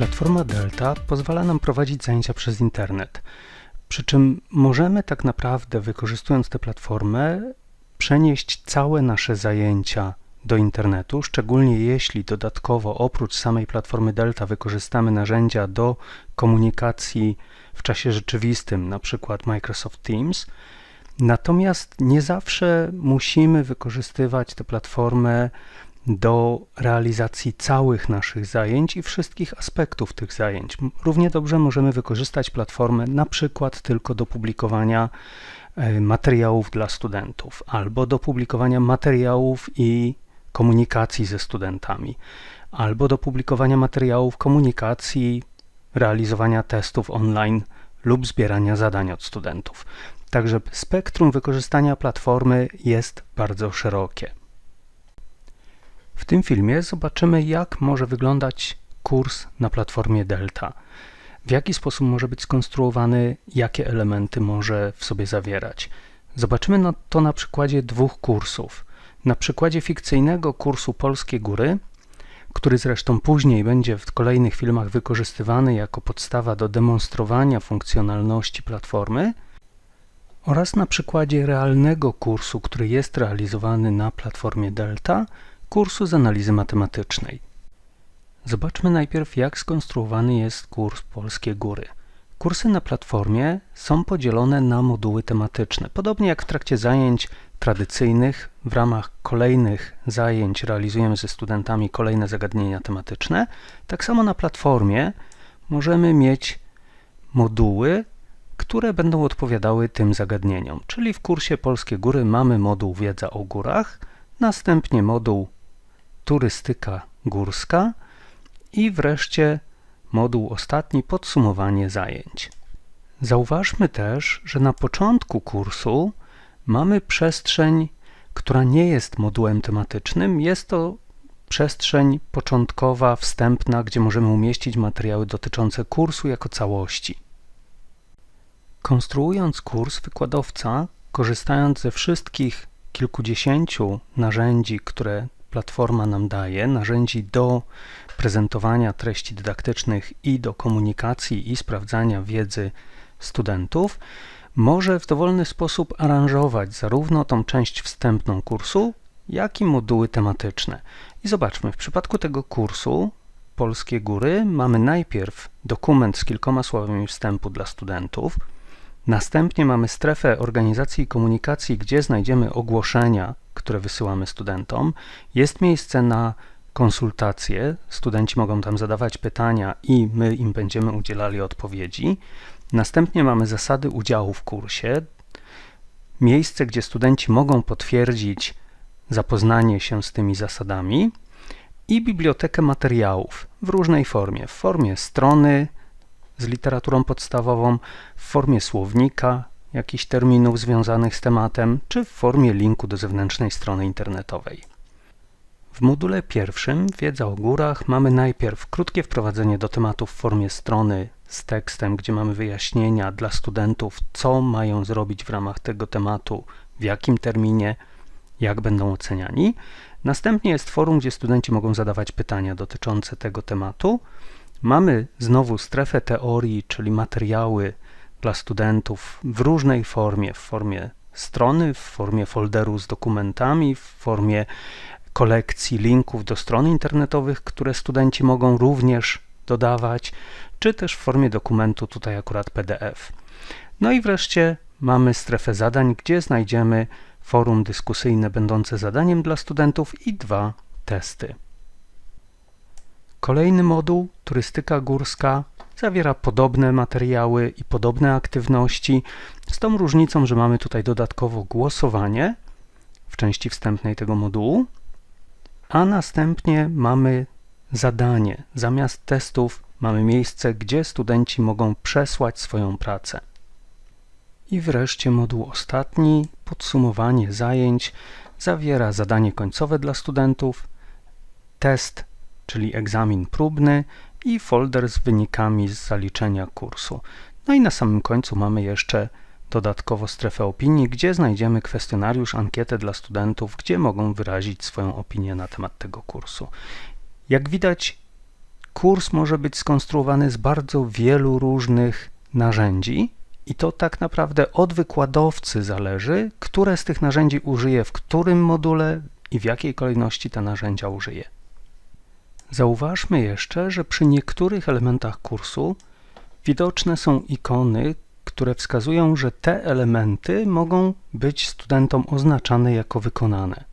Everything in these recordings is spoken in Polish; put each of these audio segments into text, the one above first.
Platforma Delta pozwala nam prowadzić zajęcia przez internet. Przy czym możemy tak naprawdę, wykorzystując tę platformę, przenieść całe nasze zajęcia do internetu, szczególnie jeśli dodatkowo oprócz samej platformy Delta wykorzystamy narzędzia do komunikacji w czasie rzeczywistym, na przykład Microsoft Teams. Natomiast nie zawsze musimy wykorzystywać tę platformę do realizacji całych naszych zajęć i wszystkich aspektów tych zajęć. Równie dobrze możemy wykorzystać platformę na przykład tylko do publikowania materiałów dla studentów albo do publikowania materiałów i komunikacji ze studentami, albo do publikowania materiałów komunikacji, realizowania testów online lub zbierania zadań od studentów. Także spektrum wykorzystania platformy jest bardzo szerokie. W tym filmie zobaczymy, jak może wyglądać kurs na platformie Delta, w jaki sposób może być skonstruowany, jakie elementy może w sobie zawierać. Zobaczymy to na przykładzie dwóch kursów. Na przykładzie fikcyjnego kursu Polskie Góry, który zresztą później będzie w kolejnych filmach wykorzystywany jako podstawa do demonstrowania funkcjonalności platformy, oraz na przykładzie realnego kursu, który jest realizowany na platformie Delta, kursu z analizy matematycznej. Zobaczmy najpierw, jak skonstruowany jest kurs Polskie Góry. Kursy na platformie są podzielone na moduły tematyczne. Podobnie jak w trakcie zajęć tradycyjnych, w ramach kolejnych zajęć realizujemy ze studentami kolejne zagadnienia tematyczne, tak samo na platformie możemy mieć moduły, które będą odpowiadały tym zagadnieniom. Czyli w kursie Polskie Góry mamy moduł Wiedza o górach, następnie moduł Turystyka górska i wreszcie moduł ostatni Podsumowanie zajęć. Zauważmy też, że na początku kursu mamy przestrzeń, która nie jest modułem tematycznym. Jest to przestrzeń początkowa, wstępna, gdzie możemy umieścić materiały dotyczące kursu jako całości. Konstruując kurs, wykładowca, korzystając ze wszystkich kilkudziesięciu narzędzi, które platforma nam daje, narzędzi do prezentowania treści dydaktycznych i do komunikacji i sprawdzania wiedzy studentów, może w dowolny sposób aranżować zarówno tą część wstępną kursu, jak i moduły tematyczne. I zobaczmy, w przypadku tego kursu Polskie Góry mamy najpierw dokument z kilkoma słowami wstępu dla studentów, następnie mamy strefę organizacji i komunikacji, gdzie znajdziemy ogłoszenia, które wysyłamy studentom. Jest miejsce na konsultacje, studenci mogą tam zadawać pytania i my im będziemy udzielali odpowiedzi. Następnie mamy zasady udziału w kursie, miejsce, gdzie studenci mogą potwierdzić zapoznanie się z tymi zasadami i bibliotekę materiałów w różnej formie, w formie strony z literaturą podstawową, w formie słownika, jakichś terminów związanych z tematem, czy w formie linku do zewnętrznej strony internetowej. W module pierwszym, Wiedza o górach, mamy najpierw krótkie wprowadzenie do tematu w formie strony z tekstem, gdzie mamy wyjaśnienia dla studentów, co mają zrobić w ramach tego tematu, w jakim terminie, jak będą oceniani. Następnie jest forum, gdzie studenci mogą zadawać pytania dotyczące tego tematu. Mamy znowu strefę teorii, czyli materiały dla studentów w różnej formie, w formie strony, w formie folderu z dokumentami, w formie kolekcji linków do stron internetowych, które studenci mogą również dodawać, czy też w formie dokumentu, tutaj akurat PDF. No i wreszcie mamy strefę zadań, gdzie znajdziemy forum dyskusyjne będące zadaniem dla studentów i dwa testy. Kolejny moduł, Turystyka górska, zawiera podobne materiały i podobne aktywności, z tą różnicą, że mamy tutaj dodatkowo głosowanie w części wstępnej tego modułu, a następnie mamy zadanie. Zamiast testów mamy miejsce, gdzie studenci mogą przesłać swoją pracę. I wreszcie moduł ostatni, Podsumowanie zajęć, zawiera zadanie końcowe dla studentów, test, czyli egzamin próbny i folder z wynikami z zaliczenia kursu. No i na samym końcu mamy jeszcze dodatkowo strefę opinii, gdzie znajdziemy kwestionariusz, ankietę dla studentów, gdzie mogą wyrazić swoją opinię na temat tego kursu. Jak widać, kurs może być skonstruowany z bardzo wielu różnych narzędzi i to tak naprawdę od wykładowcy zależy, które z tych narzędzi użyje w którym module i w jakiej kolejności te narzędzia użyje. Zauważmy jeszcze, że przy niektórych elementach kursu widoczne są ikony, które wskazują, że te elementy mogą być studentom oznaczane jako wykonane.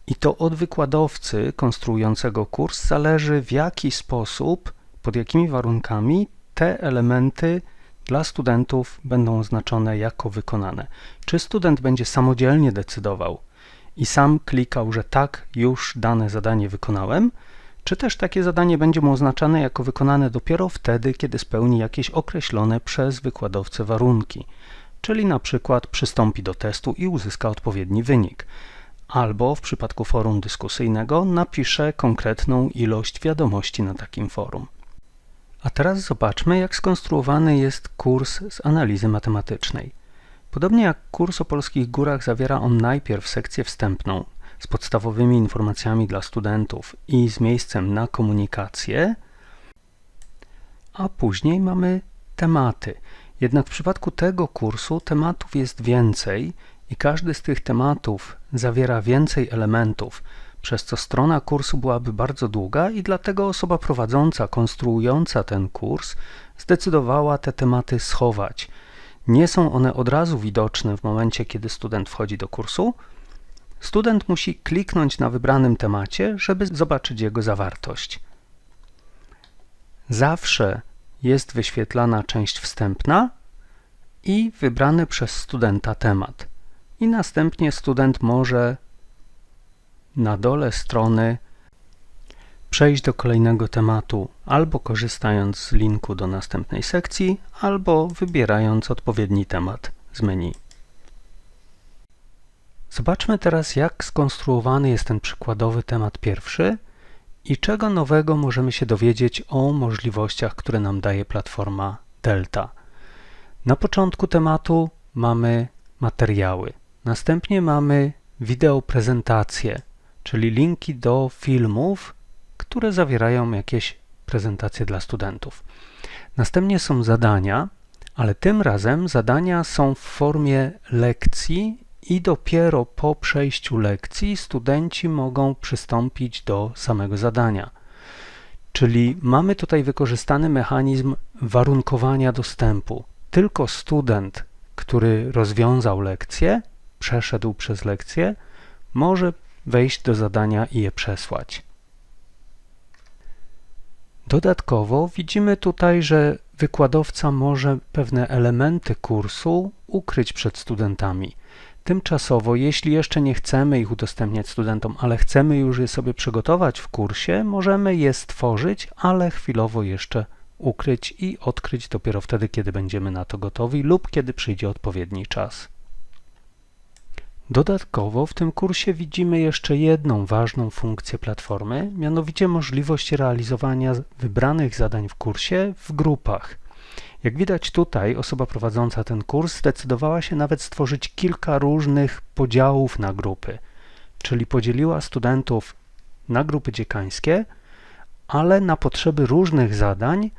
I to od wykładowcy konstruującego kurs zależy, w jaki sposób, pod jakimi warunkami te elementy dla studentów będą oznaczone jako wykonane. Czy student będzie samodzielnie decydował i sam klikał, że tak, już dane zadanie wykonałem, czy też takie zadanie będzie mu oznaczane jako wykonane dopiero wtedy, kiedy spełni jakieś określone przez wykładowcę warunki, czyli na przykład przystąpi do testu i uzyska odpowiedni wynik, albo w przypadku forum dyskusyjnego napisze konkretną ilość wiadomości na takim forum. A teraz zobaczmy, jak skonstruowany jest kurs z analizy matematycznej. Podobnie jak kurs o Polskich Górach zawiera on najpierw sekcję wstępną z podstawowymi informacjami dla studentów i z miejscem na komunikację, a później mamy tematy. Jednak w przypadku tego kursu tematów jest więcej i każdy z tych tematów zawiera więcej elementów, przez co strona kursu byłaby bardzo długa i dlatego osoba prowadząca, konstruująca ten kurs zdecydowała te tematy schować. Nie są one od razu widoczne w momencie, kiedy student wchodzi do kursu. Student musi kliknąć na wybranym temacie, żeby zobaczyć jego zawartość. Zawsze jest wyświetlana część wstępna i wybrany przez studenta temat. I następnie student może na dole strony przejść do kolejnego tematu, albo korzystając z linku do następnej sekcji, albo wybierając odpowiedni temat z menu. Zobaczmy teraz, jak skonstruowany jest ten przykładowy temat pierwszy i czego nowego możemy się dowiedzieć o możliwościach, które nam daje platforma Delta. Na początku tematu mamy materiały, następnie mamy wideo prezentacje, czyli linki do filmów, które zawierają jakieś prezentacje dla studentów. Następnie są zadania, ale tym razem zadania są w formie lekcji i dopiero po przejściu lekcji studenci mogą przystąpić do samego zadania. Czyli mamy tutaj wykorzystany mechanizm warunkowania dostępu. Tylko student, który rozwiązał lekcję, przeszedł przez lekcję, może wejść do zadania i je przesłać. Dodatkowo widzimy tutaj, że wykładowca może pewne elementy kursu ukryć przed studentami. Tymczasowo, jeśli jeszcze nie chcemy ich udostępniać studentom, ale chcemy już je sobie przygotować w kursie, możemy je stworzyć, ale chwilowo jeszcze ukryć i odkryć dopiero wtedy, kiedy będziemy na to gotowi lub kiedy przyjdzie odpowiedni czas. Dodatkowo w tym kursie widzimy jeszcze jedną ważną funkcję platformy, mianowicie możliwość realizowania wybranych zadań w kursie w grupach. Jak widać tutaj, osoba prowadząca ten kurs zdecydowała się nawet stworzyć kilka różnych podziałów na grupy, czyli podzieliła studentów na grupy dziekańskie, ale na potrzeby różnych zadań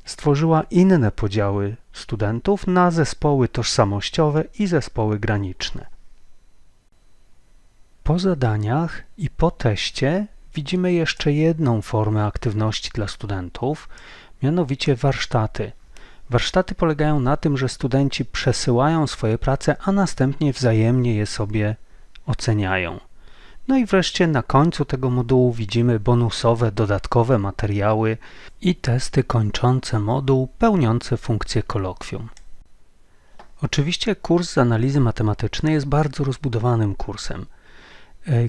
stworzyła inne podziały studentów na zespoły tożsamościowe i zespoły graniczne. Po zadaniach i po teście widzimy jeszcze jedną formę aktywności dla studentów, mianowicie warsztaty. Warsztaty polegają na tym, że studenci przesyłają swoje prace, a następnie wzajemnie je sobie oceniają. No i wreszcie na końcu tego modułu widzimy bonusowe, dodatkowe materiały i testy kończące moduł, pełniące funkcję kolokwium. Oczywiście kurs z analizy matematycznej jest bardzo rozbudowanym kursem.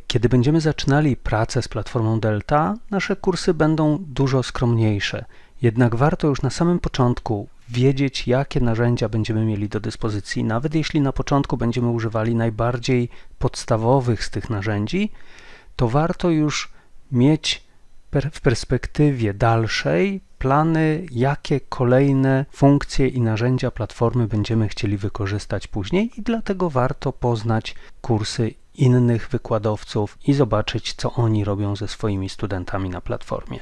Kiedy będziemy zaczynali pracę z platformą Delta, nasze kursy będą dużo skromniejsze. Jednak warto już na samym początku wiedzieć, jakie narzędzia będziemy mieli do dyspozycji. Nawet jeśli na początku będziemy używali najbardziej podstawowych z tych narzędzi, to warto już mieć w perspektywie dalszej plany, jakie kolejne funkcje i narzędzia platformy będziemy chcieli wykorzystać później i dlatego warto poznać kursy innych wykładowców i zobaczyć, co oni robią ze swoimi studentami na platformie.